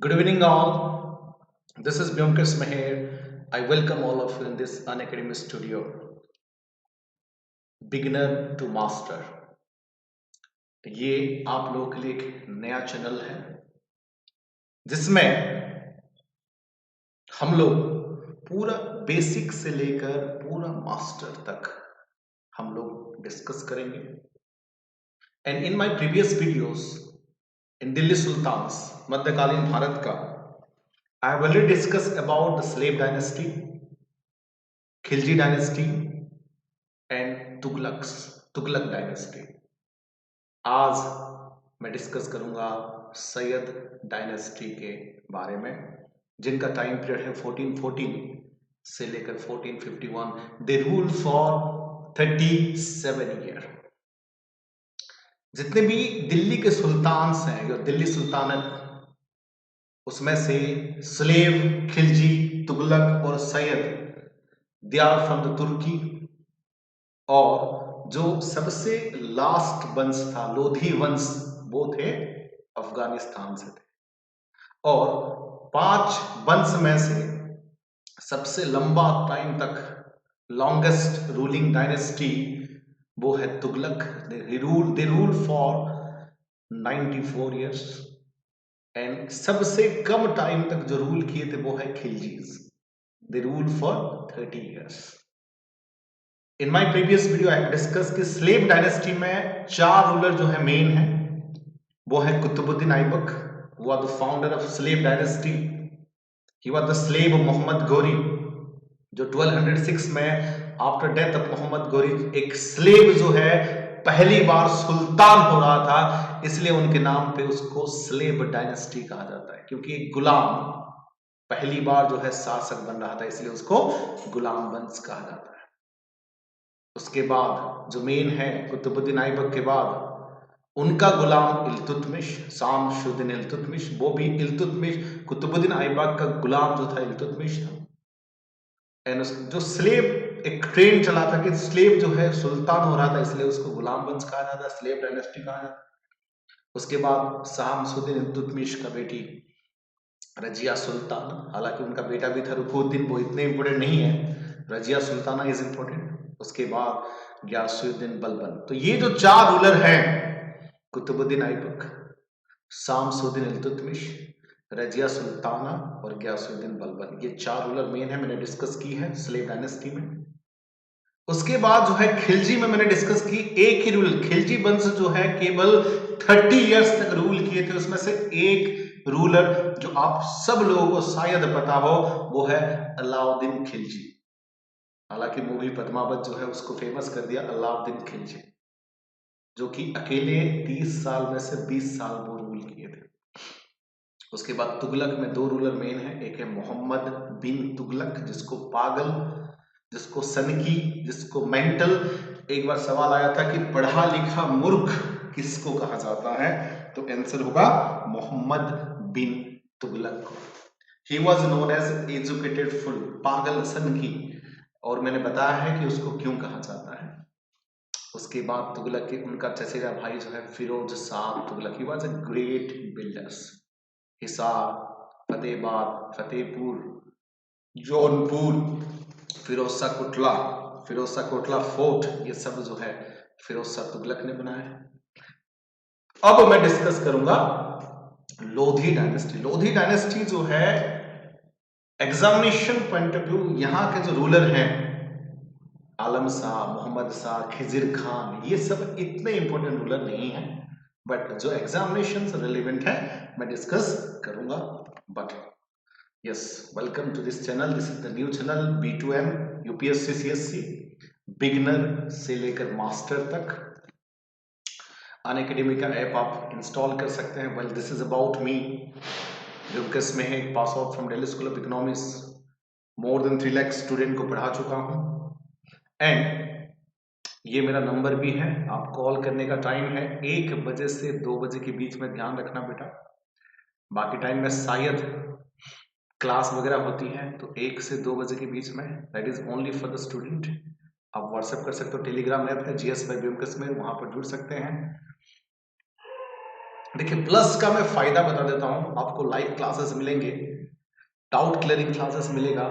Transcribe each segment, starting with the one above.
Good evening, all. This is Byomkesh Meher. I welcome all of you in this Unacademy studio. Beginner to Master. ये आप लोगों के लिए एक नया चैनल है जिसमें हम लोग पूरा बेसिक से लेकर पूरा मास्टर तक हम लोग डिस्कस करेंगे. And in my previous videos in Delhi sultans मध्यकालीन भारत का I have already discussed about the slave dynasty, Khilji dynasty and Tughlaq dynasty. आज मैं डिस्कस करूंगा सैयद डायनेस्टी के बारे में जिनका टाइम पीरियड है 1414 से लेकर 1451. दे रूल फॉर 37 ईयर. जितने भी दिल्ली के सुल्तान्स हैं या दिल्ली सुल्तानत, उसमें से स्लेव, खिलजी, तुगलक और Sayyid, they are from the Turkey. और जो सबसे लास्ट वंश था, लोधी वंश, वो थे अफगानिस्तान से थे. और 5 वंश में से सबसे लंबा टाइम तक लॉन्गेस्ट रूलिंग डायनेस्टी वो है तुगलक. दे रूल फॉर 94 ईयर्स. एंड सबसे कम टाइम तक जो रूल किए थे वो है Khiljis. They rule for 30 years. In my previous video I discuss कि स्लेव डायनेस्टी में 4 रूलर जो है मेन है. वो है कुतुबुद्दीन ऐबक, वो the founder of slave dynasty. He was the slave of Mohammad Ghori, जो 1206 में after death of Mohammad Ghori एक स्लेव जो है पहली बार सुल्तान हो रहा था, इसलिए उनके नाम पे उसको स्लेव डायनेस्टी कहा जाता है, क्योंकि एक गुलाम पहली बार जो है शासक बन रहा था, इसलिए उसको गुलाम वंश कहा जाता है. उसके बाद जो मेन है कुतुबुद्दीन ऐबक के बाद उनका गुलाम इल्तुतमिश, शामशुद्दीन इल्तुतमिश. वो भी इल्तुतमिश, कुतुबुद्दीन ऐबक का गुलाम जो था इल्तुतमिश था. एंड जो स्लेव, एक ट्रेंड चला था कि स्लेव जो है सुल्तान हो रहा था, इसलिए उसको गुलाम वंश कहा जाता है, स्लेव डायनेस्टी कहा जाता है. उसके बाद शामसुद्दीन इल्तुतमिश का बेटी रजिया सुल्तान, हालांकि उनका बेटा भी था रुकुनुद्दीन, वो इतने इंपोर्टेंट नहीं है. Razia Sultana is important. उसके बाद गियासुद्दीन बलबन. तो ये जो 4 रूलर हैं, कुतुबुद्दीन ऐबक, शामसुद्दीन इल्तुतमिश, रजिया सुल्ताना और गियासुद्दीन बलबन, ये 4 रूलर मेन है. मैंने डिस्कस की है स्लेव डायनेस्टी में. उसके बाद जो है खिलजी में मैंने डिस्कस की. एक ही रूल, खिलजी वंश जो है केवल 30 इयर्स तक रूल किए थे. उसमें से एक रूलर जो आप सब लोगों को शायद पता हो, वो है अलाउद्दीन खिलजी. हालांकि मूवी पद्मावत जो है उसको फेमस कर दिया अलाउद्दीन खिलजी, जो कि अकेले 30 साल में से 20 साल वो रूल किए थे. उसके बाद तुगलक में 2 रूलर मेन है. एक है मोहम्मद बिन तुगलक, जिसको पागल, जिसको सनकी, जिसको मेंटल. एक बार सवाल आया था कि पढ़ा लिखा मूर्ख किसको कहा जाता है, तो आंसर होगा Mohammad bin Tughlaq. He was known as educated fool, पागल, सनकी. और मैंने बताया है कि उसको क्यों कहा जाता है. उसके बाद तुगलक के उनका चचेरा भाई जो है Firoz Shah Tughlaq, he was a great builders. Hisar, Fatehabad, Fatehpur, Jaunpur, Firoz Shah Kotla fort, ये सब जो है फिरोज शाह तुगलक ने बनाया है. अब मैं डिस्कस करूंगा लोधी डायनेस्टी. लोधी डायनेस्टी जो है एग्जामिनेशन पॉइंट ऑफ व्यू, यहां के जो रूलर हैं आलम शाह, मोहम्मद शाह, खिजिर खान, ये सब इतने इंपॉर्टेंट रूलर नहीं है, बट जो एग्जामिनेशन से रिलेवेंट है मैं डिस्कस करूंगा. But yes, welcome to this channel. This is the new channel B2M UPSC CSC, beginner से लेकर मास्टर तक. अनअकैडमी का ऐप आप इंस्टॉल कर सकते हैं. Well, this is about me. UPS में है, pass out from Delhi school of economics. More than 3 lakh student को पढ़ा चुका हूं. एंड ये मेरा नंबर भी है. आप कॉल करने का टाइम है 1 बजे से 2 बजे के बीच में, ध्यान रखना बेटा. बाकी टाइम में शायद क्लास वगैरह होती है, तो 1 से 2 बजे के बीच में. That is only for the student. आप व्हाट्सएप कर सकते हो, टेलीग्राम ऐप है GS by ब्योमकेश में, वहां पर जुड़ सकते हैं. देखिए प्लस का मैं फायदा बता देता हूं आपको। लाइव क्लासेस मिलेंगे, डाउट क्लियरिंग क्लासेस मिलेगा,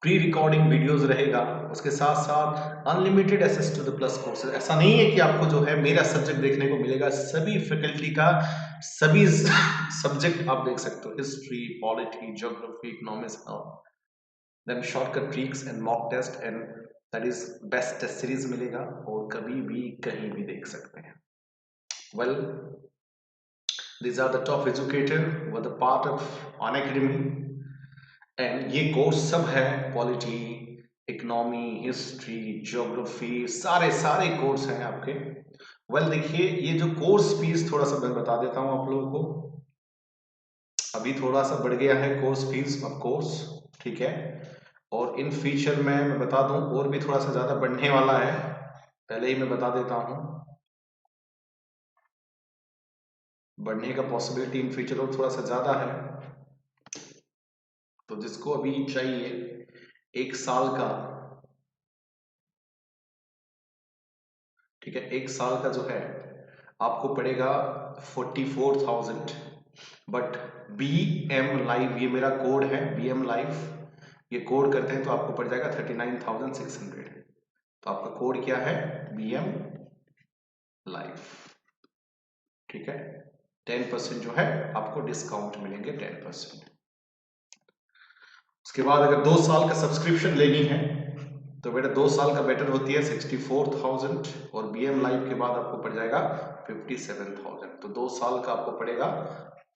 प्री रिकॉर्डिंग वीडियोस रहेगा, उसके साथ साथ unlimited access to the plus courses. ऐसा नहीं है कि आपको जो है मेरा सब्जेक्ट देखने को मिलेगा, सभी फैकल्टी का सभी सब्जेक्ट आप देख सकते हो, history, polity, geography, economics, then shortcut tricks and mock test and that is best test series मिलेगा, और कभी भी कहीं भी देख सकते हैं। Well, these are the top educator were the part of Unacademy, and ये कोर्स सब है पॉलिटी, इकोनॉमी, हिस्ट्री, ज्योग्राफी, सारे सारे कोर्स हैं आपके। वेल देखिए, ये जो कोर्स फीस थोड़ा सा मैं बता देता हूं आप लोगों को। अभी थोड़ा सा बढ़ गया है कोर्स फीस ऑफ कोर्स, ठीक है। और इन फ्यूचर में मैं बता दूं और भी थोड़ा सा ज्यादा बढ़ने वाला है, पहले ही मैं बता देता हूं। बढ़ने का पॉसिबिलिटी इन फ्यूचर और थोड़ा सा ज्यादा है। तो जिसको अभी चाहिए 1 साल का, ठीक है, 1 साल का जो है आपको पड़ेगा 44,000। बट बी एम लाइव, ये मेरा कोड है बी एम लाइव, ये कोड करते हैं तो आपको पड़ जाएगा 39,600। तो आपका कोड क्या है? बी एम लाइव, ठीक है। 10% जो है आपको डिस्काउंट मिलेंगे, 10%। उसके बाद अगर 2 साल का सब्सक्रिप्शन लेनी है तो बेटा 2 साल का बेटर होती है 64,000, और बीएम लाइव के बाद आपको पड़ जाएगा 57,000। तो 2 साल का आपको पड़ेगा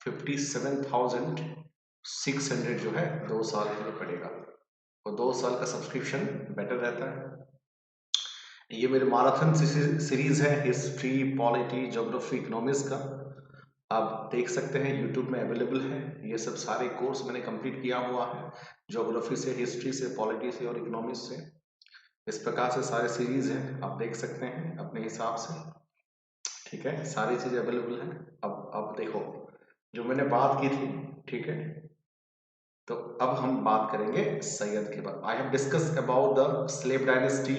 57,600 जो है 2 साल के लिए पड़ेगा, और 2 साल का सब्सक्रिप्शन बेटर रहता है। ये मेरे मैराथन सीरीज है, हिस्ट्री, पॉलिटी, ज्योग्राफी, इकोनॉमिक्स का। आप देख सकते हैं यूट्यूब में अवेलेबल है, ये सब सारे कोर्स मैंने कंप्लीट किया हुआ है, ज्योग्राफी से, हिस्ट्री से, पॉलिटी से और इकोनॉमिक्स से। इस प्रकार से सारे सीरीज हैं, आप देख सकते हैं अपने हिसाब से, ठीक है। सारी चीजें अवेलेबल हैं। अब देखो जो मैंने बात की थी, ठीक है, तो अब हम बात करेंगे सैयद के बाद। I have discussed about the slave dynasty,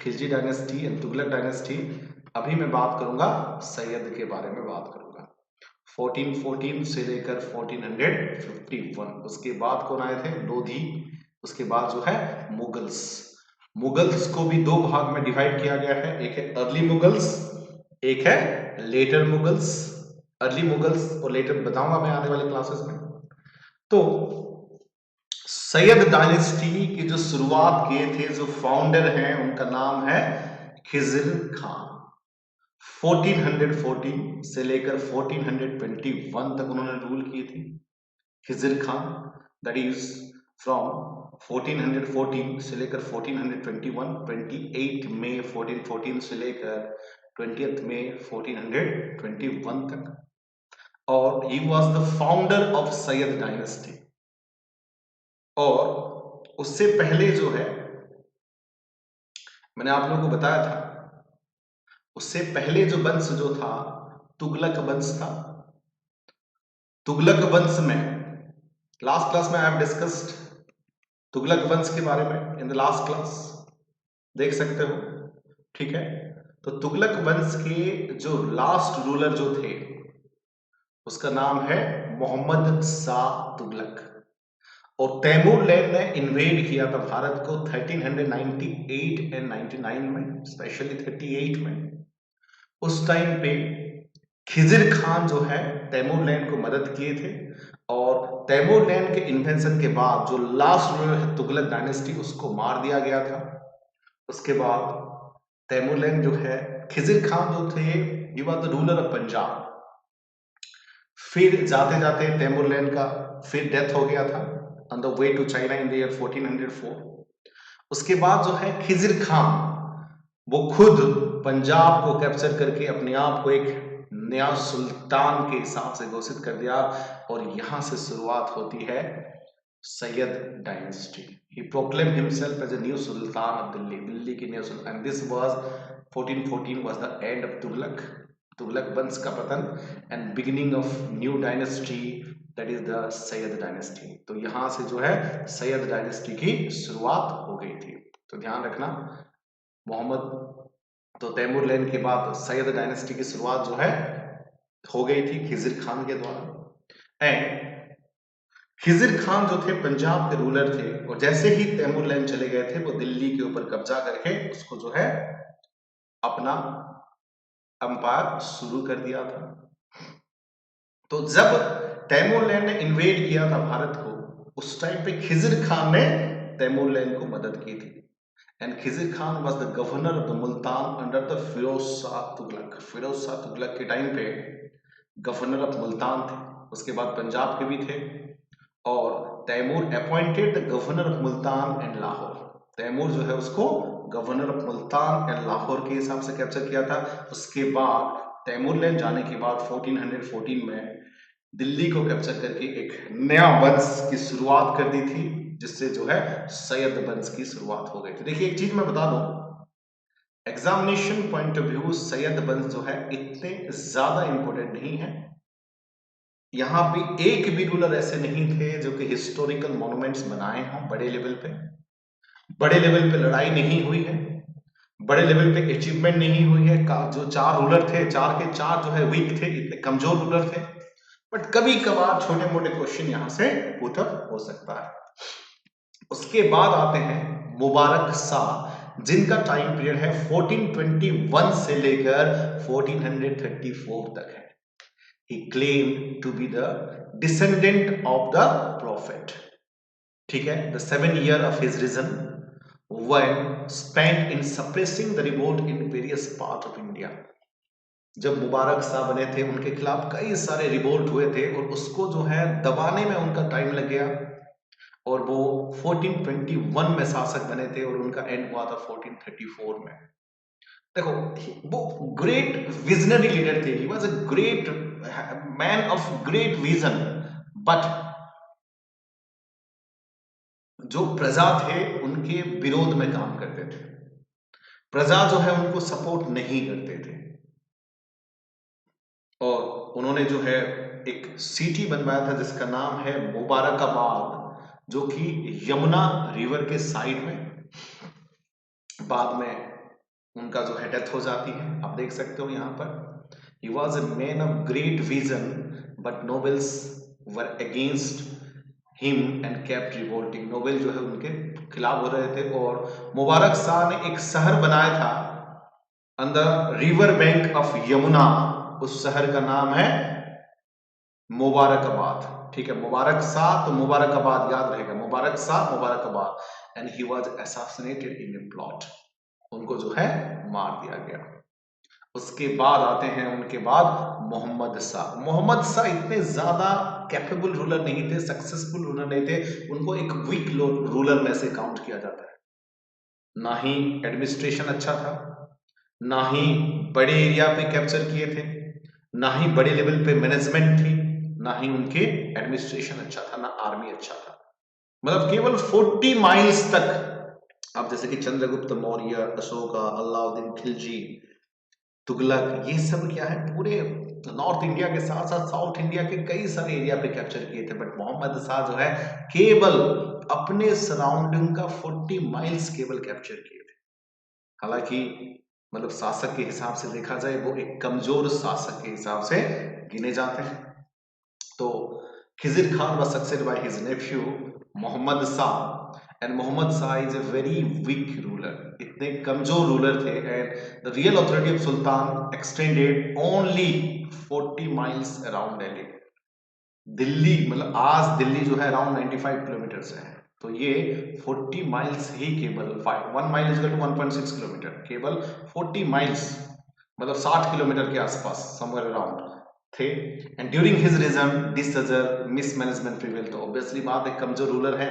Khilji dynasty and Tughlaq dynasty. अभी मैं बात करूंगा सैयद के बारे में बात करूंगा। 1414 से लेकर 1451, उसके बाद कौन आए थे? लोधी। उसके बाद जो है मुगल्स। मुगल्स को भी 2 भाग में डिवाइड किया गया है, एक है अर्ली मुगल्स, एक है लेटर मुगल्स। अर्ली मुगल्स और लेटर बताऊंगा मैं आने वाले क्लासेस में। तो सैयद डायनेस्टी की जो शुरुआत किए थे, जो फाउंडर हैं, उनका नाम है खिज़र खान। 1414 से लेकर 1421 तक उन्होंने रूल किए थे Khizar Khan. That is from 1414 से लेकर 1421, 28 मई 1414 से लेकर 20 मई 1421 तक। और he was the founder of Syed dynasty. और उससे पहले जो है, मैंने आप लोगों को बताया था, उससे पहले जो वंश जो था तुगलक वंश था। तुगलक वंश में लास्ट क्लास में आई हैव डिस्कस्ड तुगलक वंश के बारे में इन द लास्ट क्लास, देख सकते हो, ठीक है। तो तुगलक वंश के जो लास्ट रूलर जो थे उसका नाम है मोहम्मद शाह तुगलक। और तैमूर लैंड ने इन्वेड किया था भारत को 1398 एंड 99 में, स्पेशली 38 में। उस टाइम पे खिज़र खान जो है तैमूर लैंड को मदद किए थे, और तैमूर लैंड के इन्वेंशन के बाद जो लास्ट रूलर है तुगलक डायनेस्टी, उसको मार दिया गया था। उसके बाद तैमूर लैंड जो है, खिज़र खान जो थे, ही was the ruler of Punjab. फिर जाते जाते तैमूर लैंड का फिर डेथ हो गया था on the way to China in the year 1404। उसके बाद जो है खिज़र खान वो खुद पंजाब को कैप्चर करके अपने आप को एक नया सुल्तान के हिसाब से घोषित कर दिया, और यहां से शुरुआत होती है Sayyid dynasty. He proclaimed himself as a new sultan of Delhi, Delhi की new sultan. And this was 1414 was the end of Tughlaq, Tughlaq वंश का पतन, and beginning of new dynasty, that is the Sayyid dynasty. तो यहां से जो है सैयद डायनेस्टी की शुरुआत हो गई थी। तो ध्यान रखना, मोहम्मद तो तैमूर लैंड के बाद सैयद डायनेस्टी की शुरुआत जो है हो गई थी खिजिर खान के द्वारा। एंड खिजिर खान जो थे पंजाब के रूलर थे, और जैसे ही तैमूर लैंड चले गए थे वो दिल्ली के ऊपर कब्जा करके उसको जो है अपना अंपायर शुरू कर दिया था। तो जब तैमूर लैंड ने इन्वेड किया था भारत को, उस टाइम पे खिजिर खान ने तैमूर लैंड को मदद की थी। And Khizr Khan was the governor of the Multan under the Firoz Shah Tughlaq. Firoz Shah Tughlaq के टाइम पे गवर्नर ऑफ मुल्तान थे, उसके बाद पंजाब के भी थे। और Taimur appointed the governor of Multan and Lahore. Taimur जो है उसको governor of Multan and Lahore के हिसाब से कैप्चर किया था। उसके बाद तैमूर लैंड जाने के बाद 1414 में दिल्ली को कैप्चर करके एक नया वंश की शुरुआत कर दी थी, जिससे जो है सैयद वंश की शुरुआत हो गई थी। देखिए एक चीज मैं बता दूं, examination point of view Syed वंश जो है इतने ज्यादा इंपॉर्टेंट नहीं है। यहाँ पे एक भी रूलर ऐसे नहीं थे जो कि हिस्टोरिकल मॉन्यूमेंट्स बनाए हों बड़े लेवल पे। बड़े लेवल पे लड़ाई नहीं हुई है, बड़े लेवल पे अचीवमेंट नहीं हुई है। जो चार रूलर थे, चार के चार जो है वीक थे, इतने कमजोर रूलर थे। बट कभी कभार छोटे मोटे क्वेश्चन यहां से पुटअप हो सकता है। उसके बाद आते हैं मुबारक शाह, जिनका टाइम पीरियड है 1421 से लेकर 1434 तक है। He claimed to be the descendant of the prophet. ठीक है, the 7 year of his reign when spent in suppressing the revolt in various parts of India. जब मुबारक शाह बने थे, उनके खिलाफ कई सारे रिवोल्ट हुए थे और उसको जो है दबाने में उनका टाइम लग गया। और वो 1421 में शासक बने थे और उनका एंड हुआ था 1434 में। देखो वो ग्रेट विजनरी लीडर थे, he was a great man of great vision. But जो प्रजा थे उनके विरोध में काम करते थे, प्रजा जो है उनको सपोर्ट नहीं करते थे। और उन्होंने जो है एक सिटी बनवाया था जिसका नाम है मुबारकाबाद, जो कि यमुना रिवर के साइड में। बाद में उनका जो है डेथ हो जाती है, आप देख सकते हो यहाँ पर। He was a man of great vision, but nobles were against him and kept revolting. Nobel जो है उनके खिलाफ हो रहे थे। और मुबारक शाह ने एक शहर बनाया था on the river bank of Yamuna, उस शहर का नाम है मुबारकाबाद। ठीक है, मुबारक शाह तो मुबारकाबाद याद रहेगा, Mubarak Shah Mubarakabad. And he was assassinated in a plot, उनको जो है मार दिया गया। उसके बाद आते हैं उनके बाद मोहम्मद शाह। मोहम्मद शाह इतने ज्यादा कैपेबल रूलर नहीं थे, सक्सेसफुल रूलर नहीं थे, उनको एक वीक रूलर में से काउंट किया जाता है। ना ही एडमिनिस्ट्रेशन अच्छा था, ना ही बड़े एरिया पे कैप्चर किए थे, ना ही बड़े लेवल पे मैनेजमेंट थी, ना ही उनके एडमिनिस्ट्रेशन अच्छा था, ना आर्मी अच्छा था। मतलब केवल 40 माइल्स तक, अब जैसे कि चंद्रगुप्त मौर्य, अशोका, अलाउद्दीन खिलजी, तुगलक, ये सब क्या है पूरे नॉर्थ इंडिया के साथ साथ साउथ इंडिया के कई सारे एरिया पे कैप्चर किए थे। बट मोहम्मद शाह जो है केवल अपने सराउंडिंग का 40 माइल्स केवल कैप्चर किए थे। हालांकि मतलब शासक के हिसाब से देखा जाए वो एक कमजोर शासक के हिसाब से गिने जाते हैं। तो Khizr Khan was succeeded by his nephew Mohammad Shah, and Mohammad Shah is a very weak ruler, इतने कमजोर रूलर थे। And the real authority of sultan extended only 40 miles around Delhi. Delhi मतलब आज दिल्ली जो है अराउंड 95 किलोमीटर से है, तो ये 40 माइल्स ही केवल 1 mile is equal to 1.6 kilometre, केवल 40 माइल्स मतलब 60 किलोमीटर के आसपास समवेयर अराउंड थे। And during his reign disorder mismanagement prevail. तो ऑब्वियसली बात है, कमजोर रूलर है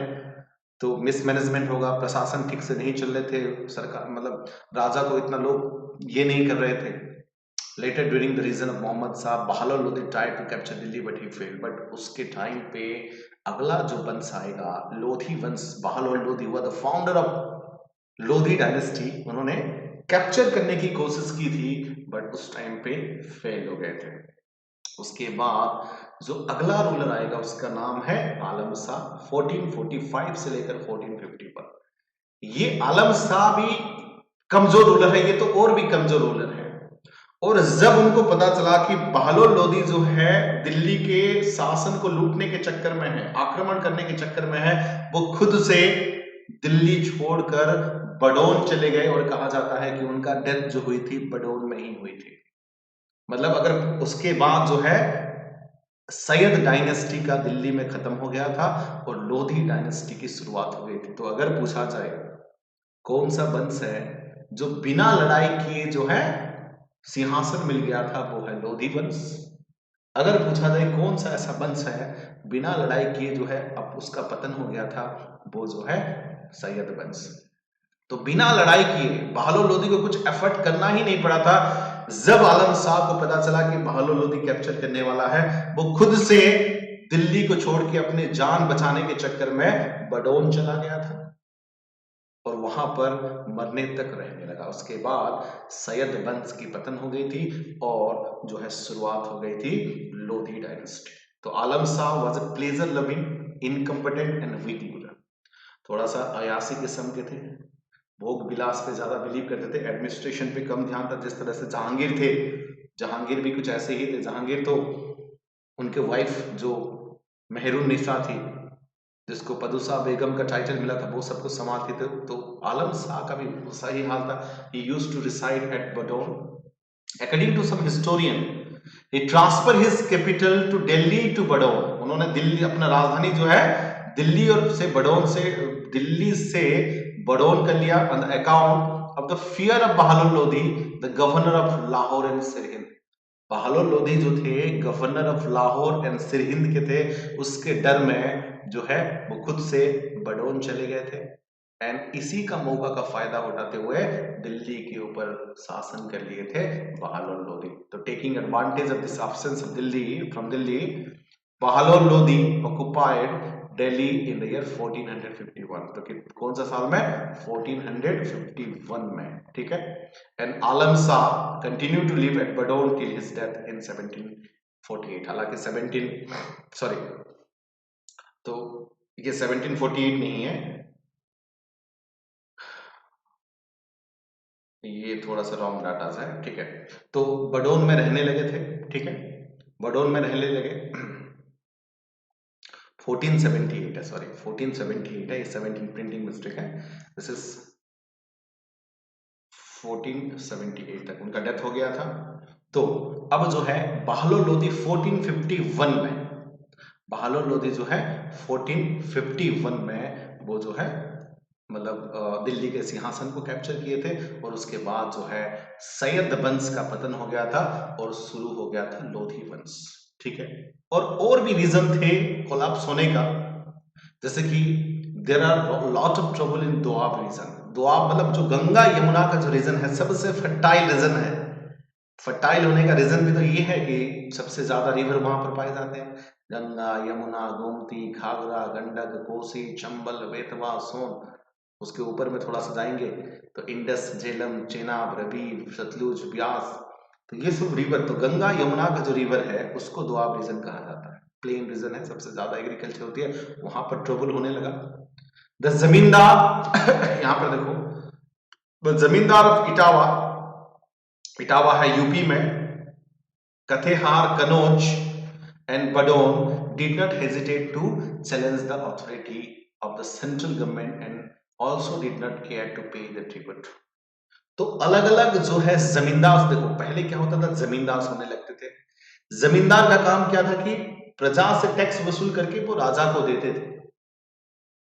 तो मिसमैनेजमेंट होगा, प्रशासन ठीक से नहीं चल रहे थे, सरकार मतलब राजा को इतना लोग ये नहीं कर रहे थे। Later during the reign of Mohammad Shah, Bahlol Lodhi tried to capture Delhi but he failed। But उसके टाइम पे अगला जो वंश आएगा लोधी वंश, बहालोल लोधी हुआ the founder of Lodhi dynasty, उन्होंने कैप्चर करने की कोशिश की थी बट उस टाइम पे फेल हो गए थे। उसके बाद जो अगला रूलर आएगा उसका नाम है आलम शाह, 1445 से लेकर 1450 पर। ये आलम शाह भी कमजोर रूलर है, ये तो और भी कमजोर रूलर है। और जब उनको पता चला कि बहलोल लोधी जो है दिल्ली के शासन को लूटने के चक्कर में है, आक्रमण करने के चक्कर में है, वो खुद से दिल्ली छोड़कर बडौन चले गए और कहा जाता है कि उनका डेथ जो हुई थी बडौन में ही हुई थी। मतलब अगर उसके बाद जो है सैयद डायनेस्टी का दिल्ली में खत्म हो गया था और लोधी डायनेस्टी की शुरुआत हो गई थी। तो अगर पूछा जाए कौन सा वंश है जो बिना लड़ाई किए जो है सिंहासन मिल गया था, वो है लोधी वंश। अगर पूछा जाए कौन सा ऐसा वंश है बिना लड़ाई किए जो है अब उसका पतन हो गया था, वो जो है सैयद वंश। तो बिना लड़ाई किए बहलोल लोधी को कुछ एफर्ट करना ही नहीं पड़ा था। जब आलम शाह को पता चला कि बहलोल लोधी कैप्चर करने वाला है, वो खुद से दिल्ली को छोड़ के अपने जान बचाने के चक्कर में बडौन चला गया था और वहां पर मरने तक रहने लगा। उसके बाद सैयद वंश की पतन हो गई थी और जो है शुरुआत हो गई थी लोधी डायनेस्टी। तो Alam Shah was a pleasure loving, incompetent and weak ruler. थोड़ा सा अयासी किस्म के थे, भोग विलास पे ज्यादा बिलीव करते थे, एडमिनिस्ट्रेशन पे कम ध्यान था। जिस तरह से जहांगीर थे, जहांगीर भी कुछ ऐसे ही थे। जहांगीर तो उनके वाइफ जो मेहरुन्निसा थी, जिसको पदुसा बेगम का टाइटल मिला था, वो सब कुछ संभालती थे। तो आलम शाह का भी सही हाल था। He used to reside at Badaun. According to some historian, he transferred his capital to Delhi to Badon. उन्होंने दिल्ली अपना राजधानी जो है दिल्ली और से बडौन से दिल्ली से बडौन कर लिया on the account of the fear of Bahlol Lodhi, the governor of Lahore and Sirhind. Bahlol Lodhi जो थे governor of Lahore and Sirhind के थे, उसके डर में जो है वो खुद से बडौन चले गए थे एंड इसी का मौका का फायदा उठाते हुए दिल्ली के ऊपर शासन कर लिए थे बहलोल लोधी। तो taking advantage of this absence of Delhi from Delhi, Bahlol Lodhi occupied Delhi in the year 1451। तो कौन सा साल में? 1451 में, ठीक है। And Alam Shah continue to live at Badaun till his death in 1748। हालांकि 17 सॉरी तो ये 1748 नहीं है, ये थोड़ा सा रॉन्ग डाटा है, ठीक है। तो बडौन में रहने लगे थे, ठीक है, बडौन में रहने लगे। 1478 है, सॉरी 1478 है, ये 17 प्रिंटिंग मिस्टेक है। दिस इज 1478 तक उनका डेथ हो गया था। तो अब जो है बहलोल लोधी 1451 में, बहलोल लोधी जो है 1451 में वो जो है मतलब दिल्ली के सिंहासन को कैप्चर किए थे और उसके बाद जो है सैयद वंश का पतन हो गया था और शुरू हो गया था लोधी वंश, ठीक है। और भी रीजन थे कोलैप्स होने का, जैसे कि there are lot of trouble in Doab region. Doab मतलब जो गंगा यमुना का जो रीजन है सबसे फर्टाइल रीजन है। फर्टाइल होने का रीजन भी तो ये है कि सबसे ज्यादा रिवर वहां पर पाए जाते हैं, गंगा यमुना गोमती घाघरा गंडक कोसी चंबल बेतवा सोन। उसके ऊपर में थोड़ा सा जाएंगे तो इंडस झेलम चेनाब रवि सतलुज ब्यास, तो ये सब रिवर। तो गंगा यमुना का जो रिवर है उसको दोआब रीजन कहा जाता है, प्लेन रीजन है, सबसे ज्यादा एग्रीकल्चर होती है, वहां पर ट्रबल होने लगा। द जमींदार यहाँ पर देखो, जमींदार ऑफ इटावा, इटावा है यूपी में, Katehar Kannauj and Badaun did not hesitate to challenge the authority of the central government and also did not care to pay the tribute. तो अलग अलग जो है जमींदार, देखो पहले क्या होता था, जमींदार होने लगते थे। जमींदार का काम क्या था कि प्रजा से टैक्स वसूल करके वो राजा को देते थे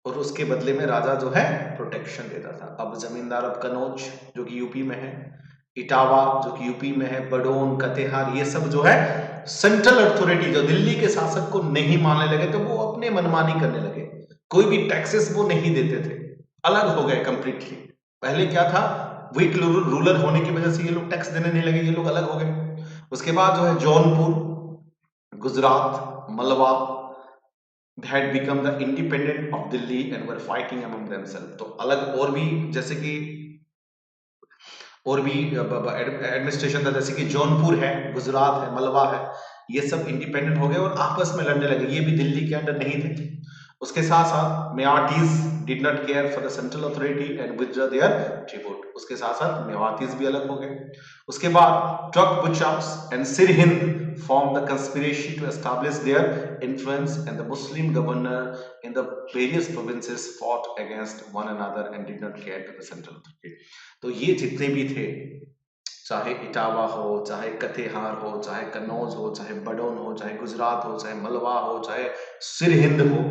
और उसके बदले में राजा जो है प्रोटेक्शन देता था। अब जमींदार अब कनौज जो कि यूपी में है, इटावा जो कि यूपी में है, बडौन कतेहार, ये सब जो है सेंट्रल अथॉरिटी जो दिल्ली के शासक को नहीं मानने लगे, तो वो अपने मनमानी करने लगे, कोई भी टैक्सेस वो नहीं देते थे, अलग हो गए कंप्लीटली। पहले क्या था, वीक रूलर होने की वजह से ये लोग टैक्स देने नहीं लगे, ये लोग अलग हो गए। उसके बाद जो है जौनपुर, गुजरात, मलवा had become the independent of Delhi and were fighting among themselves। तो अलग और भी जैसे कि और भी एडमिनिस्ट्रेशन था, जैसे कि जौनपुर है, गुजरात है, मलवा है, ये सब इंडिपेंडेंट हो गए और आपस में लड़ने लगे, ये भी दिल्ली के अंडर नहीं थे। उसके साथ साथ Mewatis did not care for the central authority and withdraw their tribute, उसके साथ साथ मेवातीज भी अलग हो गए। उसके बाद ट्रक बुचार्स and Sirhind formed the conspiracy to establish their influence, and the Muslim governor in the various provinces fought against one another and did not care to the central authority। तो ये जितने भी थे, चाहे इटावा हो, चाहे कतेहार हो, चाहे कन्नौज हो, चाहे बडौन हो, चाहे गुजरात हो, चाहे मलवा हो, चाहे सिरहिंद हो,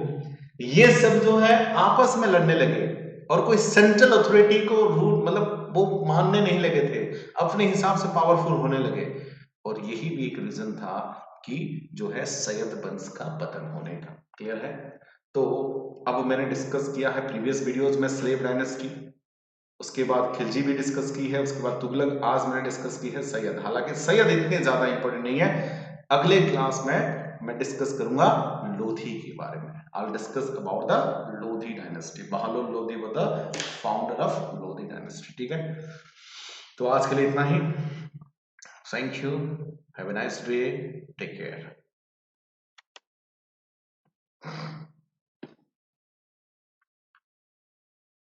ये सब जो है आपस में लड़ने लगे और कोई सेंट्रल अथॉरिटी को रूल मतलब वो मानने नहीं लगे थे, अपने हिसाब से पावरफुल होने लगे। और यही भी एक रीजन था कि जो है सैयद वंश का पतन होने का। क्लियर है? तो अब मैंने डिस्कस किया है प्रीवियस वीडियोस में स्लेव डायनेस्टी, उसके बाद खिलजी भी डिस्कस की है, उसके बाद तुगलक, आज मैंने डिस्कस की है सैयद। हालांकि सैयद इतने ज्यादा इंपॉर्टेंट नहीं है, अगले क्लास में मैं डिस्कस करूंगा लोधी के बारे में। I will discuss about the Lodhi dynasty. Bahadur Lodhi was the founder of Lodhi dynasty. ठीक है, तो आज के लिए इतना ही। Thank you, have a nice day, take care.